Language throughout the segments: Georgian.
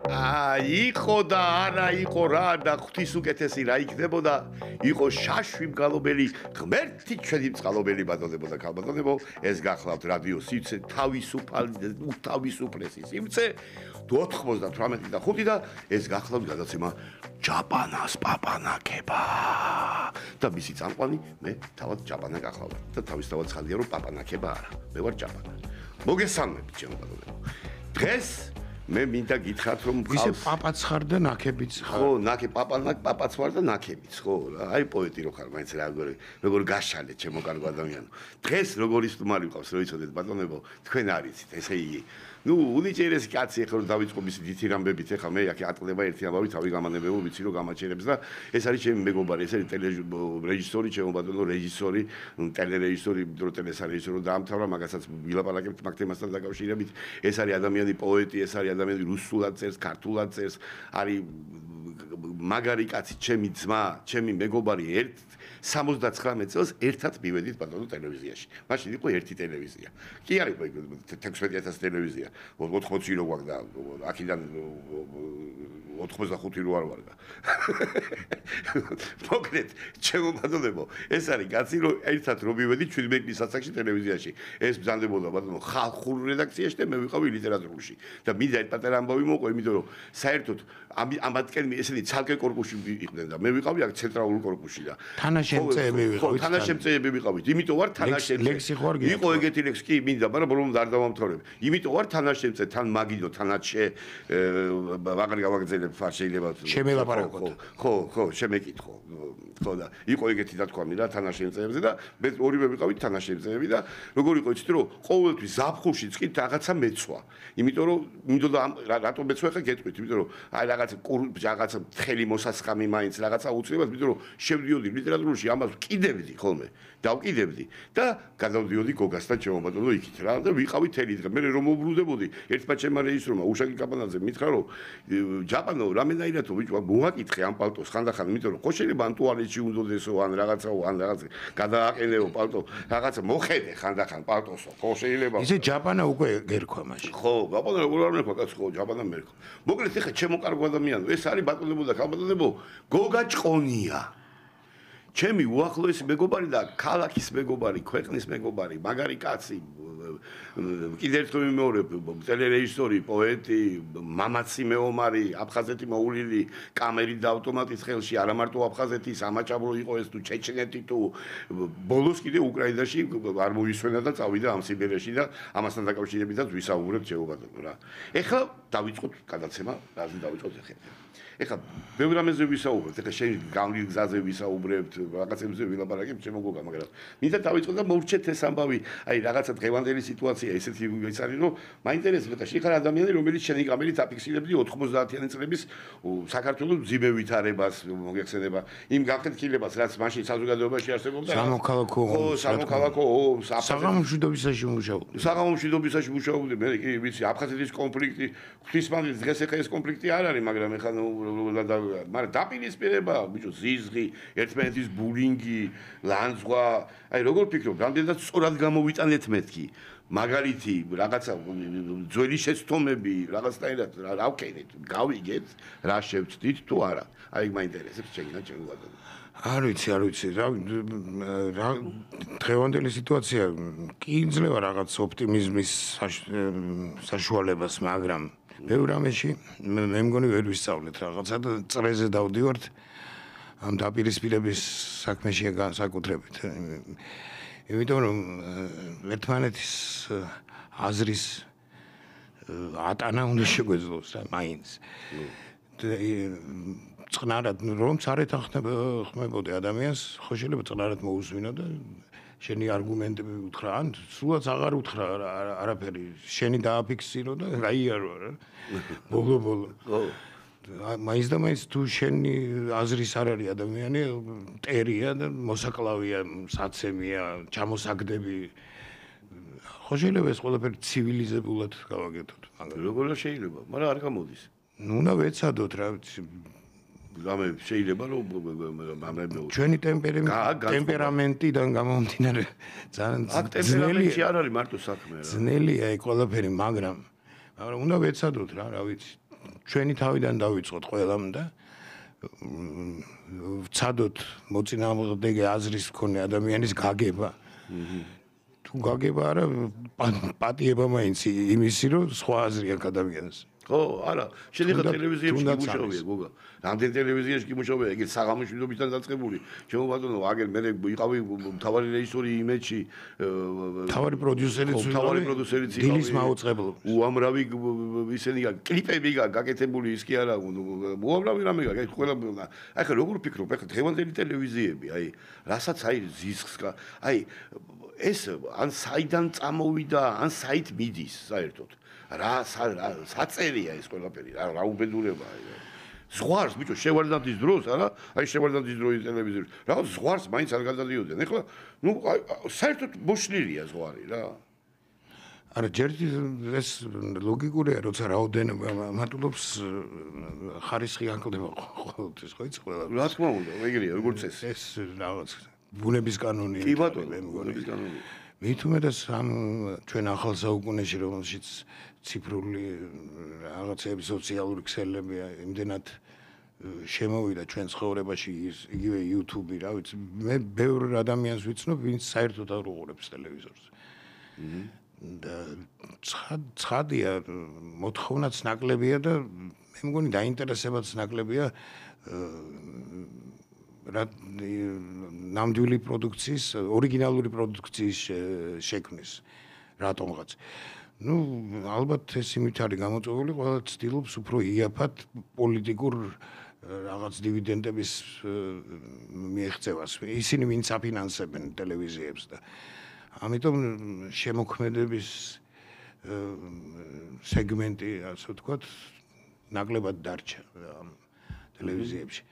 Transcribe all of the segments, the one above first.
იყო და არა იყო რა და ღვთის უკეთესი რა იქნებოდა იყო შაშვი მგალობელი ღმერთი ჩვენი წყალობელი ბატონებო და ქალბატონებო ეს გახლავთ რადიო სივრცე თავისუფლესი სივრცე 98 და 5 და ეს გახლავთ გადაცემა ჯაპანას პაპანაკება და მისი წამყვანი მე თავად ჯაპანა გახლავთ და თავისთავად ცხადია რომ პაპანაკება არა მე ვარ ჯაპანა მოგესალმებით ჩემო ბატონებო დღეს მე მინდა გითხრათ რომ ისე პაპაც ხარ და ნაკებიც ხარ. ხო, პაპაც ვარ და ნაკებიც, ხო. აი პოეტი რო ხარ, მაინც როგორ გაშალე ჩემო კარგო ადამიანო. დღეს როგორი სტუმარი მყავს, რო იცოდეთ ბატონებო, თქვენ არიცით, ესე იგი. ნუ უნიჭერესი კაცი ახლა რომ დავიწყო მისი დიდი რამბებით, ახლა მე აქ ატყდება ერთი ამბავი, თავი გამანებებო, ვიცი რომ გამაჩერებს და ეს არის ჩემი მეგობარი, ეს არის ტელერეჟისორი, ჩემო ბატონო რეჟისორი, ტელერეჟისორი, დრო ტელესარეჟისორი დაამთავრა, მაგასაც ვილაპარაკებთ მაგ თემასთან დაკავშირებით. ეს არის ადამიანი პოეტი, ეს არის ადამიანი რუსულად წერს, ქართულად წერს, არის მაგარი კაცი, ჩემი ძმა, ჩემი მეგობარი 79 წელს ერთად მივედით ბატონო ტელევიზიაში. მაშინ იყო ერთი ტელევიზია. კი არის 16000 ტელევიზია. 80 რო გვაქვს და აქედან 85 რო არ ვარ და. მოკლედ, ჩემო ბატონებო, ეს არის კაცი რომ ერთად რო მივედით 17 სასაკში ტელევიზიაში. ეს ბრძანდებოდა ბატონო ხალხურ რედაქციაში და მე ვიყავი ლიტერატურაში. და მინდა ერთ პატარა ამბავი მოყვა, იმიტომ რომ საერთოდ ამათკენ ესენი ცალკე კორპუსში იყვნენ და მე ვიყავი აქ ცენტრალურ კორპუსში და თანაშემწეები ვიყავით. თანაშემწეები ვიყავით. იმიტომ ვარ თანაშემწე. ლექსი ხო არ გიყავით? იყო ეგეთი ლექსი, კი მინდა, მაგრამ ბოლომდე არ დავამთავრებ. იმიტომ ვარ თანაშემწე, თან მაგიდო, თანაშე ვაღარ გავაგზავნებ ფარ შეიძლება. შემელაპარაკოთ. ხო, შემეკითხო. ხო და იყო ეგეთი დათქვამი რა თანაშემწეებზე და მე ორივე ვიყავით თანაშემწეები და როგორ იყო იცით რომ ყოველთვის ზაფხულში წკით რაღაცა მეცვა. იმიტომ რომ მინდოდა რატომ მეცვა ხა გეტყვით, იმიტომ რომ აი რაღაცა თხელი მოსასხამი მაინც რაღაცა უცლებად, იმიტომ რომ შევდიოდი ლიტერატურაში ამას ვკიდებდი ხოლმე. დავკიდებდი და გადავდიოდი გოგასთან ჩემო ბატონო იქით რა და ვიყავი თელი დღე. მე რომ მოbrunდებოდი ერთმა ჩემმა რეჟისორმა უშაკი კაპანაძე მითხრა რომ ჯაპანო რამენაირათო ბიჭო მოაკითხე ამ პალტოს ხანდახან, იმიტომ რომ ხო შეიძლება ან ტუალეტში უნდოდესო ან რაღაცაო ან რაღაც გადააყენეო პალტო რაღაცა მოხედე ხანდახან პალტოსო ხო შეიძლება ისე ჯაპანა უკვე გერქვა მაშინ. ხო, ბატონო როგორ არ მერქვა კაცო ხო ჯაპანა მერქვა. მოკლედ ეხა ჩემო კარგო ადამიანო ეს არის ბატონებო და ქალბატონებო გოგა ჭყონია. ჩემი უახლოესი მეგობარი და ქალაქის მეგობარი, ქვეყნის მეგობარი, მაგარი კაცი, კიდევ ერთხელ ვიმეორებ, ტელერეჟისორი, პოეტი, მამაცი მეომარი, აფხაზეთი მოულილი, კამერით და ავტომატის ხელში, არა მარტო აფხაზეთის, ამაჭაბრო იყო ეს თუ ჩეჩნეთი თუ ბოლოს კიდე უკრაინაში არ მოისვენა და წავიდა ამ სიბერეში და ამასთან დაკავშირებითაც ვისაუბრებთ ჩემო ბატონო რა. ეხლა დავიწყოთ გადაცემა, რაზე დავიწყოთ ეხლა. ეხლა ბევრ რამეზე ვისაუბრებთ, ეხლა შენ გავლილ გზაზე ვისაუბრებთ, რაღაცებზე ვილაპარაკებთ ჩემო გოგა, მაგრამ მინდა დავიწყოთ და მოვრჩეთ ეს ამბავი, აი რაღაცა დღევანდელი სიტუაცია ესეთი ის არის, რომ მაინტერესებს ხარ ადამიანი, რომელიც შენი კამერით აფიქსირებდი 90-იანი წლების საქართველოს ძიმე ვითარებას, მოგეხსენება იმ განხეთქილებას, რაც მაშინ საზოგადოებაში არსებობდა. სამოქალაქო საღამომშვიდობისაში მუშაობდი. საღამომშვიდობისაში მუშაობდი, მე კი ვიცი, აფხაზეთის კონფლიქტი, ღვთისმადლის დღეს ეხა ეს კონფლიქტი არ არის, მაგრამ ეხა მაგრამ დაპირისპირება, ბიჭო, ზიზღი, ერთმანეთის ბულინგი, ლანძღვა, აი როგორ ფიქრობ, რამდენად სწორად გამოვიტანეთ მეთქი. მაგალითი, რაღაცა ძველი შეცდომები, რაღაცნაირად რა ვქენით, გავიგეთ, რა შევწდით თუ არა. აი მაინტერესებს ჩემი ბატონო. არ ვიცი, რა დღევანდელი სიტუაცია კი იძლევა რაღაც ოპტიმიზმის საშუალებას, მაგრამ ბევრ რამეში მე მგონი ვერ ვისწავლეთ რაღაცა და წრეზე დავდივართ ამ დაპირისპირების საქმეში განსაკუთრებით. იმიტომ რომ ერთმანეთის აზრის ატანა უნდა შეგვეძლოს რა მაინც. წყნარად რომ წარეთ ახმებოდი ადამიანს, ხო შეიძლება წყნარად მოусვინო და შენი არგუმენტები უთხრა, ან სულაც აღარ უთხრა არაფერი, შენი დააფიქსირო და გაიარო რა. ბოლო. მაინც და მაინც თუ შენი აზრის არ არის ადამიანი, მტერია და მოსაკლავია, საცემია, ჩამოსაგდები. ხო შეიძლება ეს ყველაფერი ცივილიზებულად გავაკეთოთ, მაგრამ როგორ შეიძლება, მაგრამ არ გამოდის. ნუ უნდა ვეცადოთ რა რამე შეიძლება რომ ჩვენი ტემპერამენტიდან გამომდინარე ძალიან ტემპერამენტი არ არის მარტო საქმე რა. ძნელია ეს ყველაფერი, მაგრამ უნდა ვეცადოთ რა ვიცი. ჩვენი თავიდან დავიწყოთ ყველამ და ვცადოთ მოწინააღმდეგე აზრის მქონე ადამიანის გაგება. თუ გაგება არა პატიება მაინც იმისი რომ სხვა აზრი აქვს ადამიანს. ხო, არა, შენ ხა ტელევიზიაში გიმუშავია, გოგა. რამდენ ტელევიზიაში გიმუშავია, ეგეც საღამოშვილობისთან დაწყებული. ჩემო ბატონო, აგერ მე ვიყავი მთავარი რეჟისორი იმედში, მთავარი პროდიუსერიც ვიყავი. მთავარი პროდიუსერიც ვიყავი. დილის მაუწყებლო. უამრავი ისენი კლიპები გაკეთებული ის კი არა, უამრავი რამე გაკეთებული ყველა. აი ხა როგორ ფიქრობ, ახლა დღევანდელი ტელევიზიები, აი, რასაც აი ზისხს, აი ეს ან საიდან წამოვიდა, ან საით მიდის საერთოდ. რა საწერია ეს ყველაფერი, რა უბედურებაა. ზღვარს ბიჭო შევარდნაძის დროს, არა? აი შევარდნაძის დროის ტელევიზიაში. რაღაც ზღვარს მაინც არ გადადიოდნენ. ეხლა ნუ საერთოდ მოშლილია ზღვარი რა. არა, ჯერ ეს ლოგიკურია, როცა რაოდენობა მატულობს ხარისხი ანკლდება ყოველთვის, ხო იცი ყველა. რა თქმა უნდა, ეგრეა, როგორც წესი. ეს რაღაც ბუნების კანონია. კი ბატონო, ბუნების კანონია. მით უმეტეს ამ ჩვენ ახალ საუკუნეში, რომელშიც ციფრული რაღაცები, სოციალური ქსელები იმდენად შემოვიდა ჩვენ ცხოვრებაში, იგივე YouTube-ი, რა ვიცი, მე ბევრ ადამიანს ვიცნობ, ვინც საერთოდ არ უყურებს ტელევიზორს. და ცხადია, მოთხოვნაც ნაკლებია და მე მგონი დაინტერესებაც ნაკლებია რა ნამდვილი პროდუქციის, ორიგინალური პროდუქციის შექმნის რატომღაც. ნუ ალბათ ეს იმით არის გამოწვეული, ყველა ცდილობს უფრო იაფად პოლიტიკურ რაღაც დივიდენდების მიეღწევას. ისინი ვინც აფინანსებენ ტელევიზიებს და ამიტომ შემოქმედების სეგმენტი, ასე ვთქვათ, ნაკლებად დარჩა ტელევიზიებში.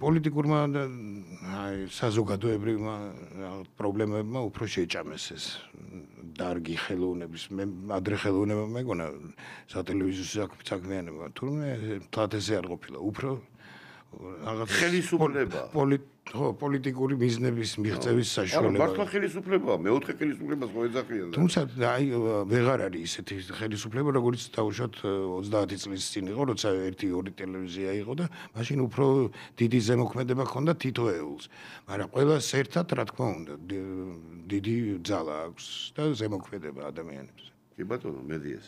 პოლიტიკურმა აი საზოგადოებრივმა პრობლემებმა უფრო შეჭამეს ეს დარგი ხელოვნების. მე ადრე ხელოვნება მეგონა სატელევიზიო საქმიანობა, თუმცა თათ ესე არ ყოფილა. უფრო რაღაც ხელისუფლება. ხო, პოლიტიკური ბიზნესის მიღწევის საშუალება. მართლა ხელისუფლებაა, მეოთხე ხელისუფლებას ხო ეძახიან. თუმცა აი ვეღარ არის ისეთი ხელისუფლება, როგორც თავშოთ 30 წლის წინ იყო, როცა 1-2 ტელევიზია იყო და მაშინ უფრო დიდი ზემოქმედება ჰქონდა თითოეულს. მაგრამ ყველას ერთად, რა თქმა უნდა, დიდი ძალა აქვს და ზემოქმედება ადამიანებს. კი ბატონო, მედიას.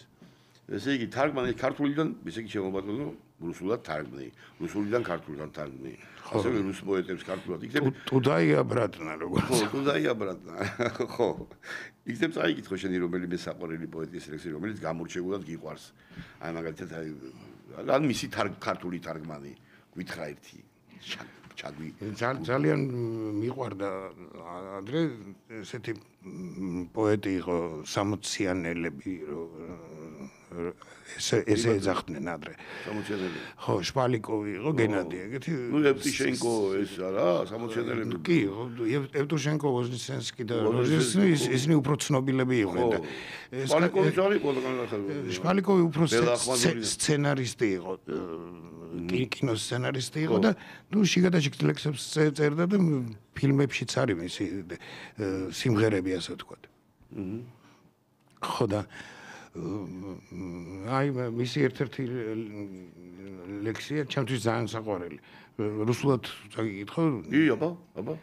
ესე იგი თარგმანი ქართულიდან, ესე იგი ჩემო ბატონო, რუსულად თარგმნი, რუსულიდან ქართულთან თარგმნი. ასე რუს პოეტებს ქართულად იქნებ. ტუდაია ბრატნა როგორც. ხო, ტუდაია ბრატნა. ხო. იქნებ წაიკითხო შენი რომელიმე საყვარელი პოეტის ლექსი, რომელიც გამორჩეულად გიყვარს. აი მაგალითად აი ან მისი ქართული თარგმანი გითხრა ერთი. ჩაგვი. ძალიან მიყვარდა ადრე ესეთი პოეტი იყო 60-იანელები ესე ეძახდნენ ადრე. 60-იანელები. ხო, შპალიკოვი იყო, გენადი, ეგეთი. ნუ ევტუშენკო ეს არა, 60-იანელები. კი, ევტუშენკო, ვოზნიცენსკი და ისინი უფრო ცნობილები იყვნენ და შპალიკოვი ძალი იყო და შპალიკოვი უფრო სცენარისტი იყო. კინოს სცენარისტი იყო და ნუ შიგადაშიგ ლექსებს წერდა და ფილმებშიც არის მისი სიმღერები, ასე ვთქვათ. ხო და აი მისი ერთ-ერთი ლექსია ჩემთვის ძალიან საყვარელი. რუსულად წაგიკითხო? კი, აბა.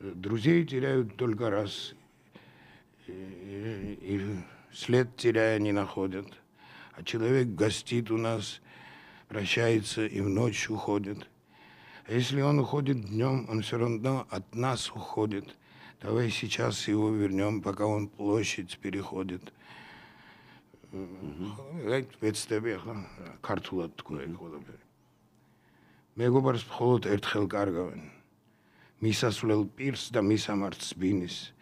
Друзей теряют только раз. И след теряя не находят. А человек гостит у нас, прощается и в ночь уходит. А если он уходит днем, он все равно от нас уходит. Давай сейчас его вернем, пока он площадь переходит. ვეცდები ახლა ქართულად თქვა ეგ ყველაფერი. მეგობარს მხოლოდ ერთხელ კარგავენ. მისასვლელ პირს და მისამართს ბინის.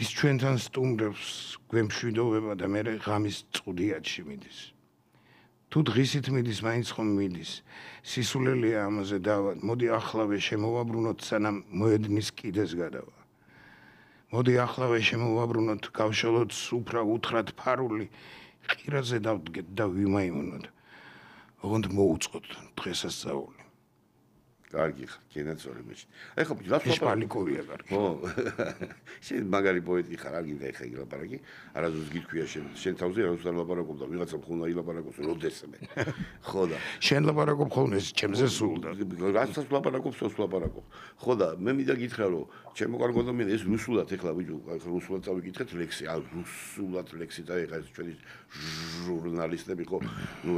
ის ჩვენთან სტუმრებს გვემშვიდობება და მერე ღამის წყუდიათში მიდის. თუ დღისით მიდის, მაინც ხომ მიდის. სისულელია ამაზე დავა. მოდი ახლავე შემოვაბრუნოთ, სანამ მოედნის კიდეს გადავა. მოდი ახლავე შემოვაბრუნოთ, გავშალოთ სუფრა უთხრათ ფარული, ყირაზე დავდგეთ და ვიმაიმუნოთ. ოღონდ მოუწყოთ დღესასწაული. კარგი ხართ. გენაცვალე მეჩი. აი ხო რა ეშპალიკოვია კარგი. ხო. შენ მაგარი პოეტი ხარ, არ გინდა ეხა ილაპარაკი. არასდროს გითქვია შენ თავზე არასდროს არ ლაპარაკობ და ვიღაცამ ხუნა ილაპარაკობს როდესმე. ხო და შენ ლაპარაკობ ხოლმე ჩემზე სულ და რასაც ლაპარაკობს, სოს ლაპარაკობ. ხო და მე მინდა გითხრა რომ ჩემო კარგო ადამიანი ეს რუსულად ეხლა ბიჭო, რუსულად წავიკითხეთ ლექსი, რუსულად ლექსი და ეხლა ეს ჩვენი ჟურნალისტები ხო, ნუ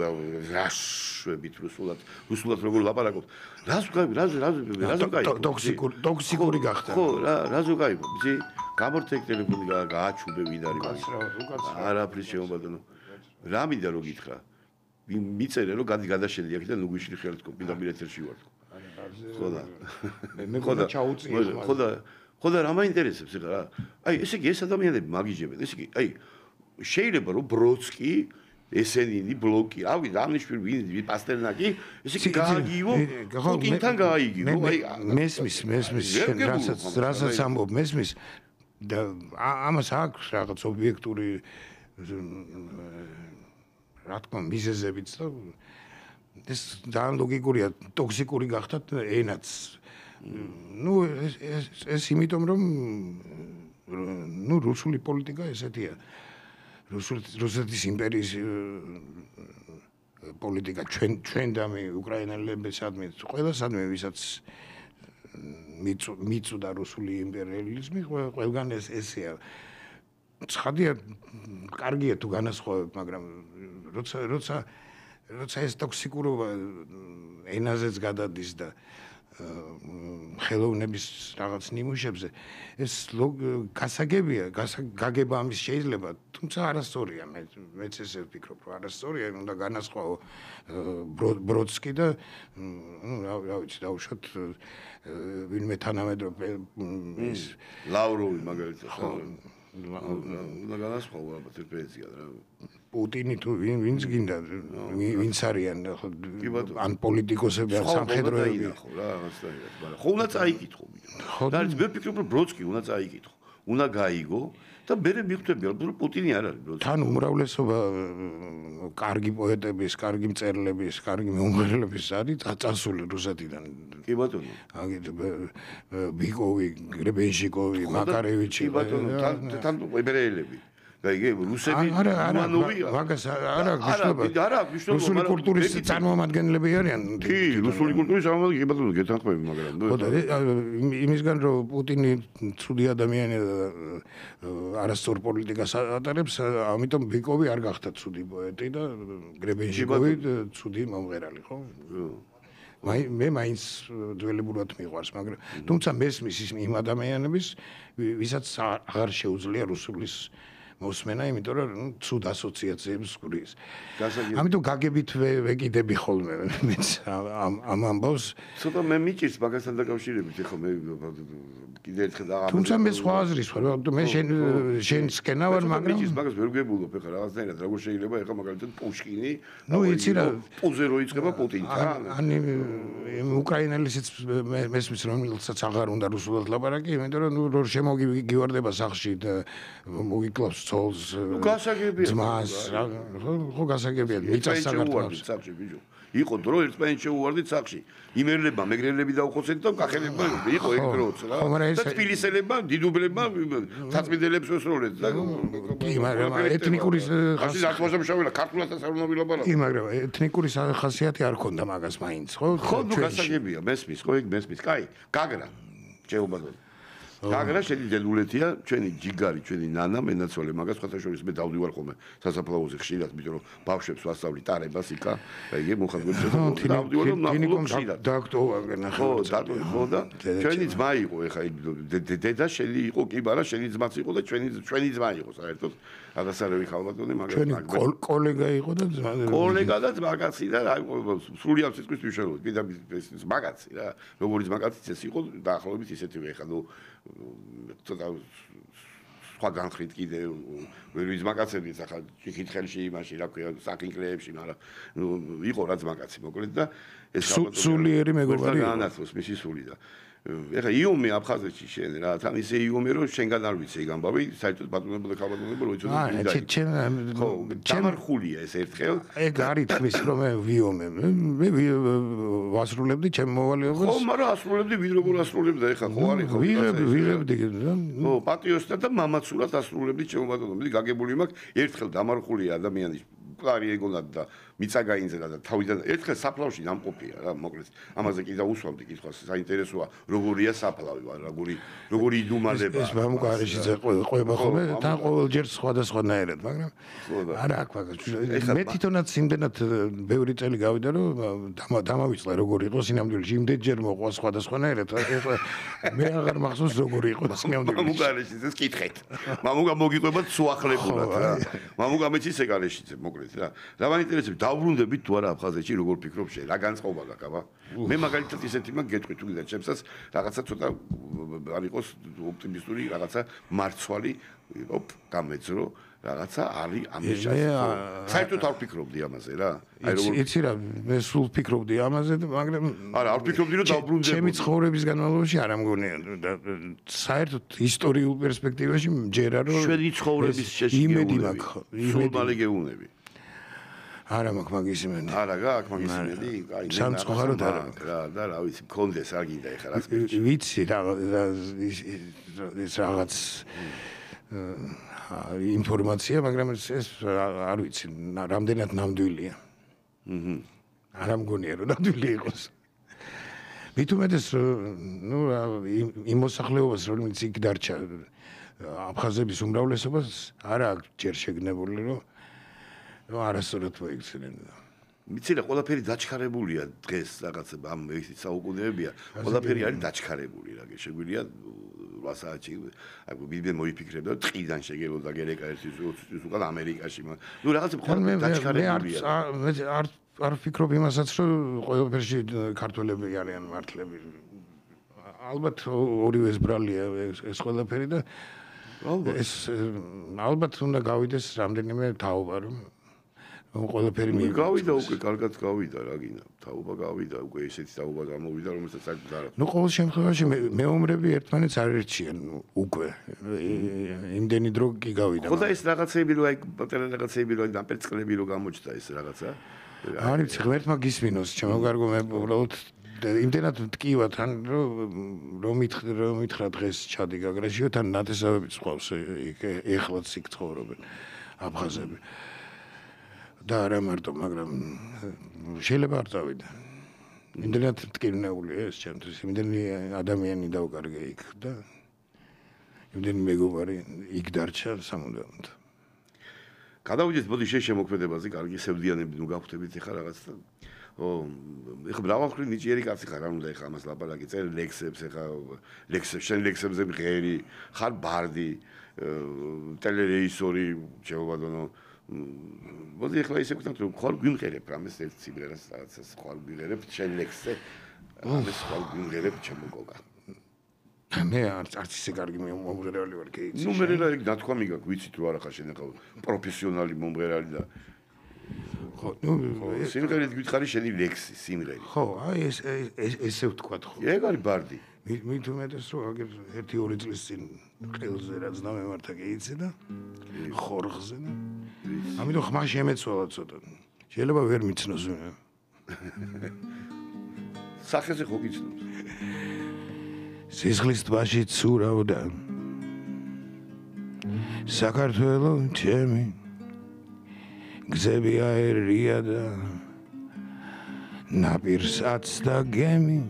რაშვებით რუსულად როგორ ლაპარაკობ. რას ტოქსიკური გახდა. ხო, რას უკაიბო? ბიჭი, გამორთე ტელეფონი გააჩუბე ვინ არის მაგ. არაფრის შემობადანო. რა მინდა რომ გითხრა? მიწერე რომ გადაშენდი აქედან უგვიშლი ხელთ თქო, პირდაპირ ეთერში ვარ თქო. ხო და მე ხოდა ჩაუწიე. ხო და რა მაინტერესებს ეხლა რა? აი, ესე იგი ეს ადამიანები მაგიჯებენ, ესე იგი, აი, შეიძლება რომ ბროდსკი ესენინი ბლოკი, რავი, დანიშვილი ვინ პასტერნაკი, ესე იგი გააგიო, პუტინთან გაიგიო, აი, მესმის, რასაც ამბობ, მესმის და ამას აქვს რაღაც ობიექტური რა თქმა უნდა მიზეზებიც და ეს ძალიან ლოგიკურია, ტოქსიკური გახდათ ენაც. ნუ ეს იმიტომ რომ ნუ რუსული პოლიტიკა ესეთია. რუსეთის იმპერიის პოლიტიკა ჩვენ და მე უკრაინელებისადმი ყველასადმი ვისაც მიწუდა რუსული იმპერიალიზმი ყველგან ესეა. ცხადია, კარგია თუ განასხვავებ, მაგრამ როცა ეს ტოქსიკურობა ენაზეც გადადის და ხელოვნების რაღაც ნიმუშებზე ეს გასაგებია, გაგება ამის შეიძლება, თუმცა არასწორია, მეც ესე ვფიქრობ, რომ არასწორია, უნდა განასხვაო ბროდსკი და რა ვიცი, დავუშვათ ვინმე თანამედროვე ის ლავროვი მაგალითად უნდა განასხვაო ალბათ პოეზია რა. პუტინი თუ ვინც გინდა, ვინც არიან ან პოლიტიკოსები, ან სამხედროები ხო რა რაღაცაა, მაგრამ ხო უნდა წაიკითხო. და მე ვფიქრობ, რომ ბროდსკი უნდა წაიკითხო. უნდა გაიგო და მე მიხვდები, რომ პუტინი არ არის ბროდსკი. თან უმრავლესობა კარგი პოეტების, კარგი მწერლების, კარგი მომღერლების არის წასული რუსეთიდან. კი ბატონო. აგეთ ბიკოვი, გრებენშიკოვი, მაკარევიჩი. კი ბატონო, თან ებრაელები. გაიგე რუსები მანოვი მაგას არა გიშლობა რუსული კულტურის წარმომადგენლები არიან კი რუსული კულტურის წარმომადგენლები კი ბატონო გეთანხმები მაგრამ იმისგან რომ პუტინი ცუდი ადამიანია და არასწორ პოლიტიკას ატარებს ამიტომ ბიკოვი არ გახდა ცუდი პოეტი და გრებენშიკოვი ცუდი მომღერალი ხო მე მაინც ძველებურად მიყვარს მაგრამ თუმცა მესმის იმ ადამიანების ვისაც აღარ შეუძლია რუსულის მოსმენა, იმიტომ რომ ცუდ ასოციაციებს გვრის. ამიტომ გაგებით ვეკიდები ხოლმე მეც ამ ამბავს. ცოტა მე მიჭირს მაგასთან დაკავშირებით, ხო მე კიდე ერთხელ აღარ. თუმცა მე სხვა აზრის ვარ, მე შენ სკენა ვარ, მაგრამ მიჭირს მაგას ვერ გვებულობ ეხლა რაღაცნაირად როგორ შეიძლება ეხლა მაგალითად პუშკინი, ნუ იცი რა, პუზერო იწყება პუტინთან. ან უკრაინელისიც მესმის რომელსაც აღარ უნდა რუსულად ლაპარაკი, იმიტომ რომ ნუ შემოგივარდება სახლში და მოგიკლავს ცოლს გასაგებია ძმას ხო გასაგებია მიწას საქართველოს სახში ბიჭო იყო დრო ერთმანეთს შეუვარდით სახში იმერლებმა მეგრელები დაუხოცეთ და კახელებმა იყო ეგ დროც რა და თბილისელებმა დიდუბლებმა თაცმიდელებს უსროლეთ და კი მაგრამ ეთნიკური ხასი ზართმაშავილა ქართულადაც არ უნდა ვილაპარაკო კი მაგრამ ეთნიკური ხასიათი არ ქონდა მაგას მაინც ხო ხო ნუ გასაგებია მესმის ხო ეგ მესმის კაი გაგრა შეუბადო გაგრა შენი დედულეთია, ჩვენი ჯიგარი, ჩვენი ნანა, მენაცვალე, მაგას ხათაშორის მე დავდივარ ხოლმე სასაფლაოზე ხშირად, იმიტომ რომ ბავშვებს ვასწავლი ტარებას იქა, აიგე მოხალხეებს დავდივარ რომ ნახულობ ხშირად. დაქტოვაგენ ახლა. ხო და ჩვენი ძმა იყო ეხა დედა შენი იყო კი, მაგრამ შენი ძმაც იყო და ჩვენი ძმა იყო საერთოდ. აღასარევი ხალბატონი მაგას ჩვენი კოლეგა იყო და ძმა. კოლეგა და მაგაცი და სრულიად სიტყვის მნიშვნელობით, კიდევ მაგაცი რა, როგორც მაგაციც ეს იყო დაახლოებით ისეთივე ეხა ნუ ცოტა სხვა განხრით კიდე ვერ ვიზმაკაცებიც ახლა ჩიხითხელში იმაში რა ქვია საკინკლეებში მაგრამ იყო რაც მაგაცი მოკლედ და ეს სულიერი მეგობარი განაცოს მისი სული და ეხლა იომი აფხაზეთში შენ რა თან ისე იომი რომ შენგან არ ვიცი ეგ ამბავი საერთოდ ბატონებო და ქალბატონებო რო იცოდე დამარხულია ეს ერთხელ ეგ არის თქვის რომ მე ვიომე მე ვასრულებდი ჩემ მოვალეობას ხო მაგრამ ასრულებდი ვინ როგორ ასრულებდა ეხლა ხო არის ხო ვიღებდი ხო პატიოსთან და მამაცურად ასრულებდი ჩემ ბატონებო გაგებული მაქვს ერთხელ დამარხულია ადამიანი კლარი ეგონად და მიწაგაინზედა და თავიდან ერთხელ საფლავში დამყოფია რა მოკლედ ამაზე კი დაუსვამდი კითხვას საინტერესოა როგორია საფლავი როგორი იდუმალება ეს მამუკარეშიძე ყვება ხოლმე თან ყოველჯერ სხვადასხვანაირად მაგრამ არა აქ მე თვითონაც იმდენად ბევრი წელი გავიდა რომ დამავიწყდა როგორი იყო სინამდვილეში იმდენჯერ მოყვა სხვადასხვანაირად ეხლა მე აღარ მახსოვს როგორი იყო სინამდვილეში მამუკარეშიძეს კითხეთ მამუკა მოგიყვებათ სუახლებულად რა მამუკა მეც ისე გარეშიძე მოკლედ რა მაინტერესებს დაუბრუნდებით თუ არა აფხაზეთში როგორ ფიქრობ შენ რა განწყობა გაქვს აბა მე მაგალითად ისეთი მაგ გეტყვი თუ გიდა ჩემსაც რაღაცა ცოტა არ იყოს ოპტიმისტური რაღაცა მარცვალი გამეძრო რაღაცა არის ამის საერთოდ არ ფიქრობდი ამაზე რა იცი რა მე სულ ფიქრობდი ამაზე მაგრამ არა არ ფიქრობდი რომ დაუბრუნდები ჩემი ცხოვრების განმავლობაში არ ამგონია საერთოდ ისტორიულ პერსპექტივაში მჯერა რომ შვედი ცხოვრების შეშიგეუნები სულ მალე გეუნები არა მაქვს მაგის იმედი. არა გაქვს მაგის იმედი. კაი, სამწუხაროდ არა. და რა ვიცი, მქონდეს არ გინდა ეხლა რა. ვიცი რა ეს რაღაც ინფორმაცია, მაგრამ ეს არ ვიცი, რამდენად ნამდვილია. არ ამგონია რომ ნამდვილი იყოს. მით უმეტეს ნუ იმ მოსახლეობას რომელიც იქ დარჩა აფხაზების უმრავლესობას არა აქვს ჯერ შეგნებული რომ არასწორად მოიქცნენ. მიცი რა ყველაფერი დაჩქარებულია დღეს რაღაც ამ საუკუნეებია ყველაფერი არის დაჩქარებული რა შეგვიძლია 8 საათში ვიდე მოიფიქრებდა ტყიდან შეგელოდა გერეკა 1 წუთის უკან ამერიკაში ნუ რაღაც ყველაფერი დაჩქარებულია მე არ ვფიქრობ იმასაც რომ ყველაფერში ქართველები არიან მართლები ალბათ ორივეს ბრალია ეს ყველაფერი და ეს ალბათ უნდა გავიდეს რამდენიმე თაობა რომ ყველაფერი გავიდა უკვე კარგად გავიდა რა გინდა თაობა გავიდა უკვე ესეთი თაობა გამოვიდა რომელსაც საერთოდ არ აქვს ნუ ყოველ შემთხვევაში მეომრები ერთმანეთს არ ერჩიან უკვე იმდენი დრო კი გავიდა ხო და ეს რაღაცეები რო აი პატარა რაღაცეები რო დამპერწყლები რო გამოჩნდა ეს რაღაცა არ ვიცი ღმერთმა გისმინოს ჩემოგარგო მე უბრალოდ იმდენად მткиვა თან რომ მითხრა დღეს ჩადი გაგრაშიო თან ნათესავებიც ყავს ეხლაც იქ ცხოვრობენ აფხაზები და არა მარტო მაგრამ შეიძლება არ წავიდა იმდენად მткиვნეულია ეს ჩემთვის იმდენი ადამიანი დავკარგე იქ და იმდენი მეგობარი იქ დარჩა სამუდამოდ გადავიდეთ მოდი შემოქმედებაზე კარგი სევდიანები ნუ გავხდებით ეხლა რაღაც ეხლა ბრავალხრივ ნიჭიერი კაცი ხარ, რა უნდა ეხლა ამას ლაპარაკი, წერ ლექსებს ეხლა შენ ლექსებზე მღერი, ხარ ბარდი, ტელერეჟისორი, შეუბადონო. მოდი ეხლა ისე ვქნათ, რომ ხარ გვიმღერებ რამეს ერთ სიმღერას, რაღაცას ხარ გვიმღერებ შენ ლექსზე, ამას ხარ გვიმღერებ ჩემო გოგა. მე არც ისე კარგი მომღერალი ვარ კი იცი. ნუ მე რა იქ ნათქვამი გაქვს, ვიცით რომ არა ხარ შენ ეხლა პროფესიონალი მომღერალი და ხო, ნუ სიმღერით გითხარი შენი ლექსი, სიმღერი. ხო, აი ესე ვთქვათ ხო. ეგ არის ბარდი. მით უმეტეს რომ აგერ 1-2 წლის წინ ყელზე რაც დამემართა კი იცი და ხორხზე და ამიტომ ხმა შემეცვალა ცოტა. შეიძლება ვერ მიცნოს. სახეზე ხო გიცნობს. სისხლის ტბაში ცურავდა საქართველო ჩემი გზები აერია და ნაპირსაც და გემი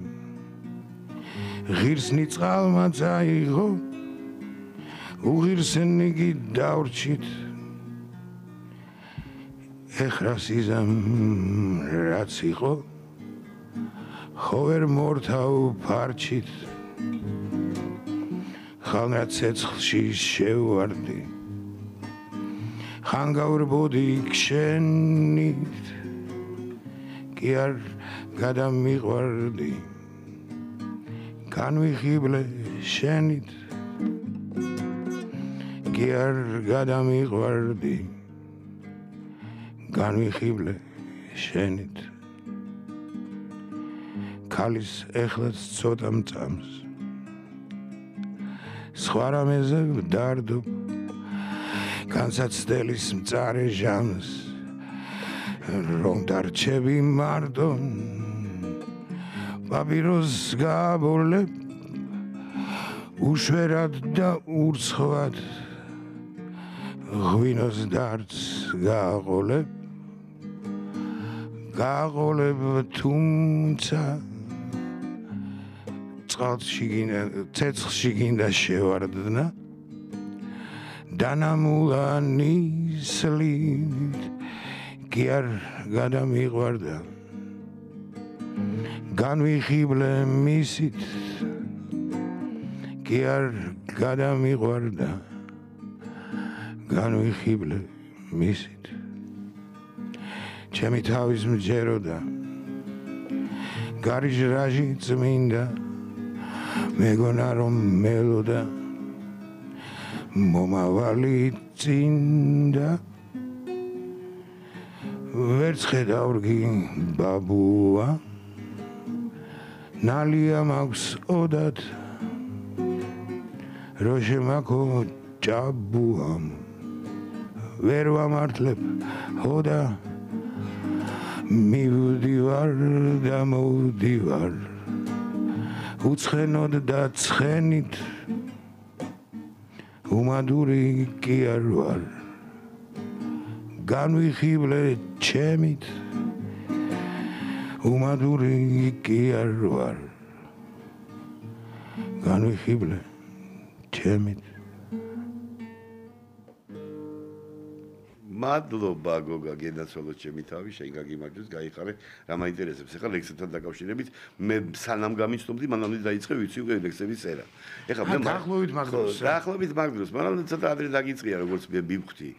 ღირსნი წყალმა წაიღო უღირსენი კი დავრჩით ეხლა სიზამ რაც იყო ხო ვერ მორთავ ფარჩით ხალნა ცეცხლში შევარდი ხან გავრბოდი ქშენით კი არ გადამიყვარდი განვიხიბლე შენით კი არ გადამიყვარდი განვიხიბლე შენით ქალის ეხლაც ცოტა მწამს სხვა რამეზე ვდარდო განსაცდელის მწარე ჟამს რომ დარჩები მარტონ პაპიროს გაბოლებ უშვერად და ურცხვად ღვინოს დარდს გაყოლებ თუმცა ცეცხლში გინდა შევარდნა დანამულანისლით კი არ გადამიყვარდა განვიხიბლე მისით კი არ გადამიყვარდა განვიხიბლე მისით ჩემი თავის მჯეროდა გარიჟრაჟი წმინდა მეგონა რომ მელოდა მომავალი წინდა ვერც ხედავ-რგი ბაბუა ნალია მაქვს ოდად რო შემაქო ჭაბუამ ვერ ვამართლებ ჰოდა მივდივარ და მოვდივარ უცხენოდ და ცხენით უმადური კი არ ვარ განვიხიბლე ჩემით უმადური კი არ ვარ განვიხიბლე ჩემით მადლობა გოგა გენაცვალოთ ჩემი თავი შენ გაგიმარჯვეს გაიხარე რა მაინტერესებს ეხლა ლექსებთან დაკავშირებით მე სანამ გამიცნობდი მანამდე დაიწყე ვიცი უკვე ლექსების წერა ეხლა მე დაახლოებით მაგ დროს მაგრამ ცოტა ადრე დაგიწყია როგორც მე მივხვდი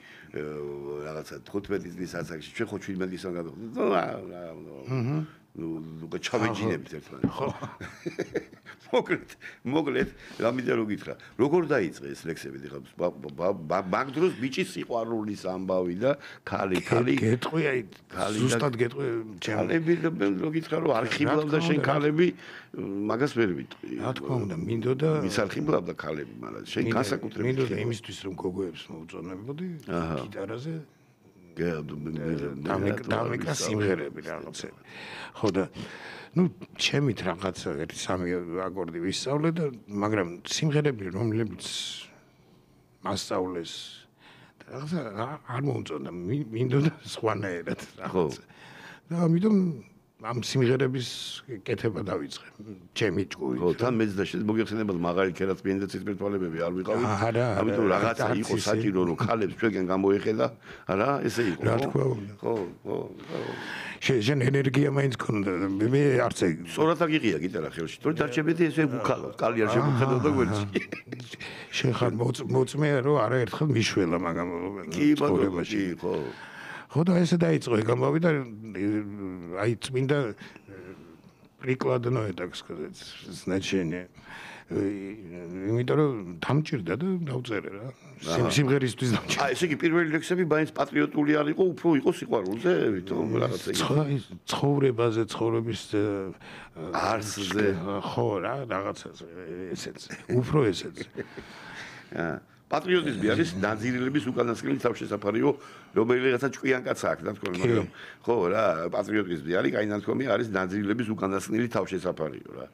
რაღაცა 15 წლის ასაკში ჩვენ ხო 17 წლიდან გადავხდით ნუ ჩავეჯინებით ერთმანეთს ხო მოგლეთ რამიდან რო გითხრა როგორ დაიწყე ეს ლექსები ეხლა მაგ დროს ბიჭის სიყვარულის ამბავი და ქალი გეტყვია ზუსტად გეტყვი ქალები რო გითხრა რომ არხიბლავდა შენ ქალები მაგას ვერ ვიტყვი რა თქმა უნდა მინდოდა ვის არხიბლავდა ქალები მაგრამ შენ განსაკუთრებით მინდოდა იმისთვის რომ გოგოებს მოუწონებოდი გიტარაზე დამეკრა სიმღერები რაღაცები ხო და ну ჩემით რაღაცა ერთი სამი აკორდი ვისწავლე და მაგრამ სიმღერები რომლებიც მასწავლეს რაღაცა არ მომწონდა მინდოდა სხვანაირად რაღაცა და ამიტომ ამ სიმღერების კეთება დავიწყე ჩემი ჭკუით ხო თან მეც და შეიძლება მოგეხსენებათ მაღალი ქერაცბიანი და ცისფერ თვალებები არ ვიყავით ამიტომ რაღაცა იყო საჭირო რომ ქალებს ჩვენგან გამოეხედა არა ესე იყო რა თქმა უნდა ხო შენ ენერგია მაინც ქონდა მე არც ეგ სწორად აგიღია გიტარა ხელში თორე დარჩებედი ესე ვუქალოთ კალი არ შემოხედავდა გვერდში შენ ხარ მოწმეა რომ არაერთხელ მიშველა მაგამ კი ხო ხო და ესე დაიწყო ეგ ამბავი და აი წმინდა прикладное так сказать значение იმიტომ რომ დამჭირდა და დავწერე რა სიმღერისთვის დამჭირდა აი ესე იგი პირველი ლექსები მაინც პატრიოტული არ იყო უფრო იყო სიყვარულზე ვითომ რაღაცა ცხოვრებაზე ცხოვრების არსზე ხო რა რაღაცა ესეც უფრო ესეც პატრიოტიზმი არის ნაძირილების უკანასკნელი თავშესაფარიო რომელიღაცა ჭკვიან კაცს აქვს ნათქვამი მაგრამ ხო რა პატრიოტიზმი არის კაი ნათქვამი არის ნაძირილების უკანასკნელი თავშესაფარიო რა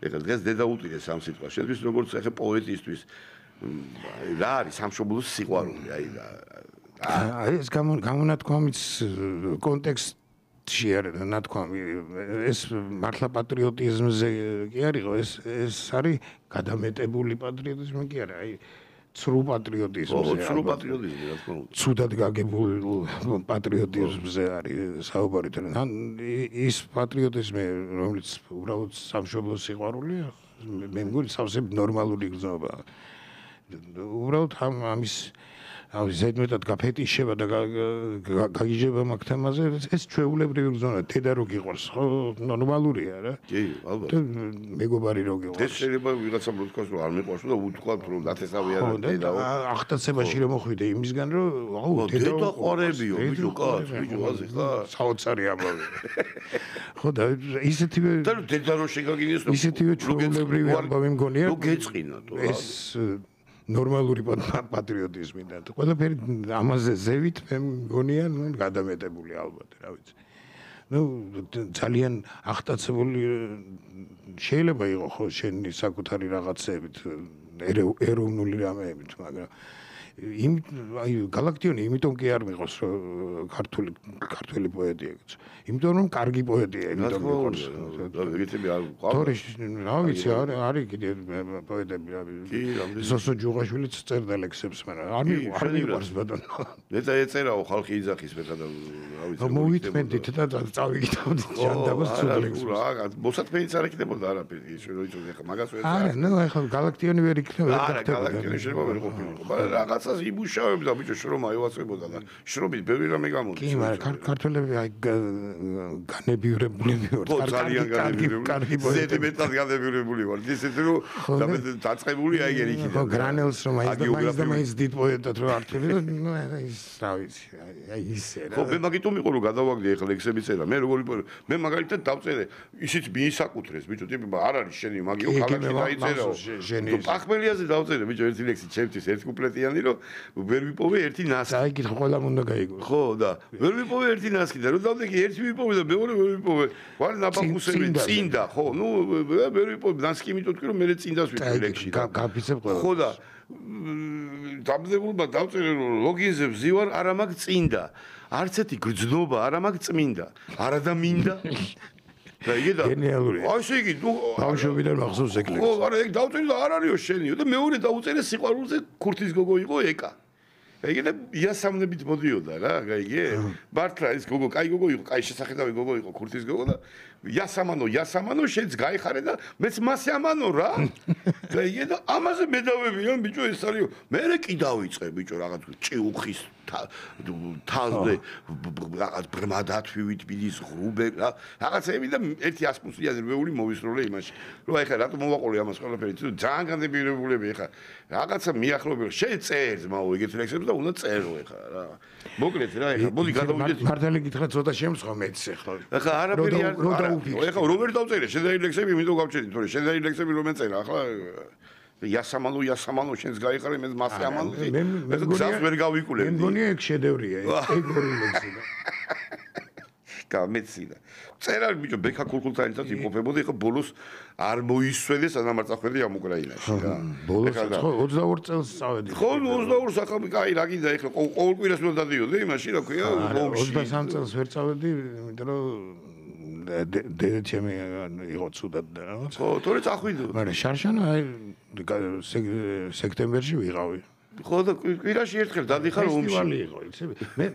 ეხლა დღეს დედა უტირეს ამ სიტყვას შენთვის როგორც ეხლა პოეტისთვის რა არის სამშობლოს სიყვარული აი ეს გამონათქვამის კონტექსტში არის ნათქვამი ეს მართლა პატრიოტიზმზე კი არისო ეს არის გადამეტებული პატრიოტიზმი კი არა აი ცრუ პატრიოტიზმზე ცრუ პატრიოტიზმი რა თქმა უნდა ცუდად გაგებულ პატრიოტიზმზე არის საუბარი თან ის პატრიოტიზმი რომელიც უბრალოდ სამშობლოს სიყვარულია მე მგონი სავსე ნორმალური გზნობა უბრალოდ ამის ზედმეტად გაფეტიშება და გაგიჟება მაგ თემაზე ეს ჩვეულებრივი გზნობა დედა რო გიყვარს ხო ნორმალურია რა კი ალბათ მეგობარი რო გიყვარს ეს შეიძლება ვიღაცამ რო თქვას რომ არ მიყვარს და უთქვათ რომ დათესავი არა დედა ახტაცებაში რომ მოხვიდე იმისგან რომ დედა ყვარებიო ბიჭო კაც ბიჭო აზი ხა საოცარი ამბავი ხო და ისეთივე და დედა რო შეგაგინეს ისეთივე ჩვეულებრივი ამბავი მგონია რო გეწყინა თუ ეს ნორმალური პატრიოტიზმიდან. ყველაფერი ამაზე ზევით მე მგონია გადამეტებული ალბათ, რა ვიცი. ძალიან ახტაცებული შეიძლება იყოს ხო შენი საკუთარი რაღაცებით ეროვნული რამეებით, მაგრამ აი გალაქტიონი იმიტომ კი არ მიყავს ქართული პოეტია, იმიტომ რომ კარგი პოეტია, იმიტომ მიყავს. რა ვიცი, არის კიდე პოეტები, ზოსო ჯუღაშვილიც წერდა ლექსებს, მაგრამ არ მიყვარს ბატონო. მეცა ეწერაო ხალხი იძახის მეცა და რა ვიცი. მოვიტმენდით და წავიგიდავდით ჟანდაბას ლექსებს. რა, მოსათმენიც არ იქნებოდა არაფერი, ის რო იწოდე ხა მაგას ვერ. არა, ახლა გალაქტიონი ვერ იქნება. არა, გალაქტიონი შეიძლება ვერ ყოფილიყო, მაგრამ რაღაცას იმუშავებდა ბიჭო შრომა ევასებოდა და შრომით ბევრი რამე გამოდის. კი, მაგრამ ქართველები აი განებიურებულები ვართ. ძალიან განებიურებული. ზედი მეტად განებიურებული ვართ. ისეთი რომ დაწყებული აი ეგ იქიდან. ხო, გრანელს რომ მაინც დიდ პოეტად რო არჩევი და ნუ ის რა ვიცი, აი ისე რა. ხო, მე მაგიტომ იყო რომ გადავაგდე ახლა ლექსები წერა. მე როგორი მე მაგალითად დავწერე ისიც მიისაკუთრეს ბიჭო, ტიპი არ არის შენი მაგიო ქალაქში დაიწერაო. პახმელიაზე დავწერე ბიჭო ერთი ლექსი ჩემთვის ერთ კუპლეტიანი რომ ვერ ვიპოვე ერთი ნასკი. აი კითხო ყველამ უნდა გაიგო. ხო და ვერ ვიპოვე ერთი ნასკი და რომ დავდექი ერთი ვიპოვე და მეორე ვერ ვიპოვე. ვარ ნაბახუსები წინდა, ხო, ნუ ვერ ვიპოვე ნასკი იმიტომ რომ მე წინდას ვიპოვე ლექსში. გაფიცებ ყველა. ხო და დამდებულმა დავწერე რომ ლოგინზე ვზივარ არა მაგ წინდა. არც ერთი გრძნობა არა მაგ წმინდა. არა და მინდა. და იგი და გენიალურია. აი ესე იგი ნუ ბავშვობიდან მახსოვს ეგ ლექსი. ხო, არა ეგ დავწერე და არ არისო შენიო და მეორე დავწერე სიყვარულზე ქურთის გოგო იყო ეკა. ეგ და იასამნებით მოდიოდა რა, გაიგე? მართლა ის გოგო, კაი გოგო იყო, კაი შესახედავი გოგო იყო ქურთის გოგო და იასამანო შენც გაიხარე და მეც მასე ამანო რა. გაიგე და ამაზე მე დავებიან ბიჭო ეს არისო. მე კი დავიწყე ბიჭო რაღაც ჭიუხის თალზე რაღაც ბრმადათვივი თბილის ღრუბე რა. რაღაცები და ერთი 100 მილიონი მოვისროლე იმაში. რომ აი ხა რატო მოვაყოლე ამას ყველაფერი? ძალიან განდებილებულები ხა. რაღაცა მიახლოები რომ შენ წერს მაო ეგეთ ლექსებს და უნდა წერო ხა რა. მოკლედ რა ხა მოდი გადავიდეთ. მართალი გითხრა ცოტა შემსხვა მეც ახლა. ხა არაფერი არ ხა რომელი დავწერე შენდარი ლექსები იმიტომ გავჩერდი თორე შენდარი ლექსები რომ ეწერა ახლა იასამანო შენს გაიყარე მე მასე ამანო მე გზას ვერ გავიკულებ. მე მგონია ეგ შედევრია ეგ ორი ლექსი და გამეცინა. წერა ბიჭო ბექა კულკულთანიცაც იმყოფებოდა ხა ბოლოს არ მოისვენე სანამ არ წახვედი ამ უკრაინაში რა. ბოლოს ხო 22 წელს წავედი. ხო 22 სახამი კაი რა გინდა ეხლა ყოველ კვირას უნდა დადიოდე იმაში რა ქვია ბომში. 23 წელს ვერ წავედი იმიტომ რომ დედა ჩემი იყო ცუდად და რაღაც. ხო, თორე წახვიდო. მაგრამ შარშანა აი სექტემბერში ვიყავი. ხო და კვირაში ერთხელ დადიხარ ომში. ფესტივალი იყო, იცი?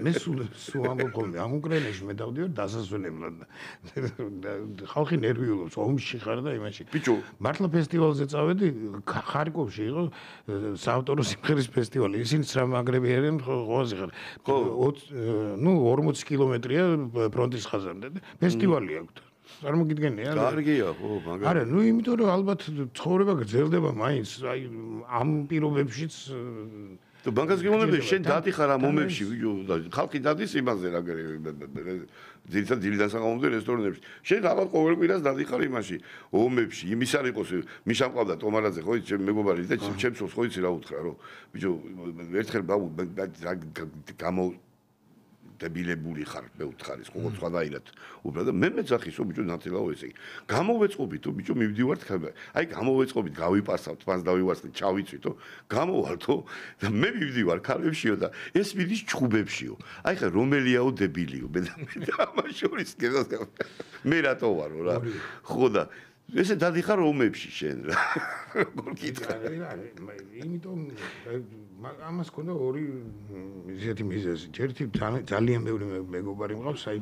მე სულ ამბობ ხოლმე ამ უკრაინაში მე დავდივარ დასასვენებლად. ხალხი ნერვიულობს ომში ხარ და იმაში. ბიჭო, მართლა ფესტივალზე წავედი, ხარკოვში იყო საავტორო სიმღერის ფესტივალი. ისინიც რა მაგრები არიან, ღვაზე ხარ. ნუ 40 კილომეტრია ფრონტის ხაზამდე და ფესტივალი აქვს. წარმოგიდგენია? კარგია, ხო, მაგრამ არა, ნუ იმიტომ რომ ალბათ ცხოვრება გრძელდება მაინც, აი ამ პირობებშიც და ბანკას გეუბნები შენ დადიხარ ამ ომებში, ვიჯო, ხალხი დადის იმაზე რა ძირითადად დილიდან საღამომდე რესტორნებში. შენ რაღაც ყოველ კვირას დადიხარ იმაში, ომებში, იმის არ იყოს, მიშა მყავდა ტომარაძე, ხო, ჩემ მეგობარი და ჩემს ხო იცი რა უთხრა, რომ ვიჯო, ერთხელ გამო დებილებული ხარ მე უთხარის ხო სხვადაირად უბრალოდ მე მეძახისო ბიჭო ნათელაო ესე იგი გამოვეწყობითო ბიჭო მივდივართ აი გამოვეწყობით გავიპარსავთ მას დავივარსეთ ჩავიწვითო გამოვალთო და მე მივდივარ ქალებშიო და ეს მიდის ჩხუბებშიო აი ხა რომელიაო დებილიო მე ამას შორის გესასწავლ მე რატო ვარო რა ხო და ესე დადიხარ ომებში შენ რა როგორ გითხრა იმიტომ ამას ქონდა ორი ისეთი მიზეზი. ერთი ძალიან ბევრი მეგობარი მყავს, აი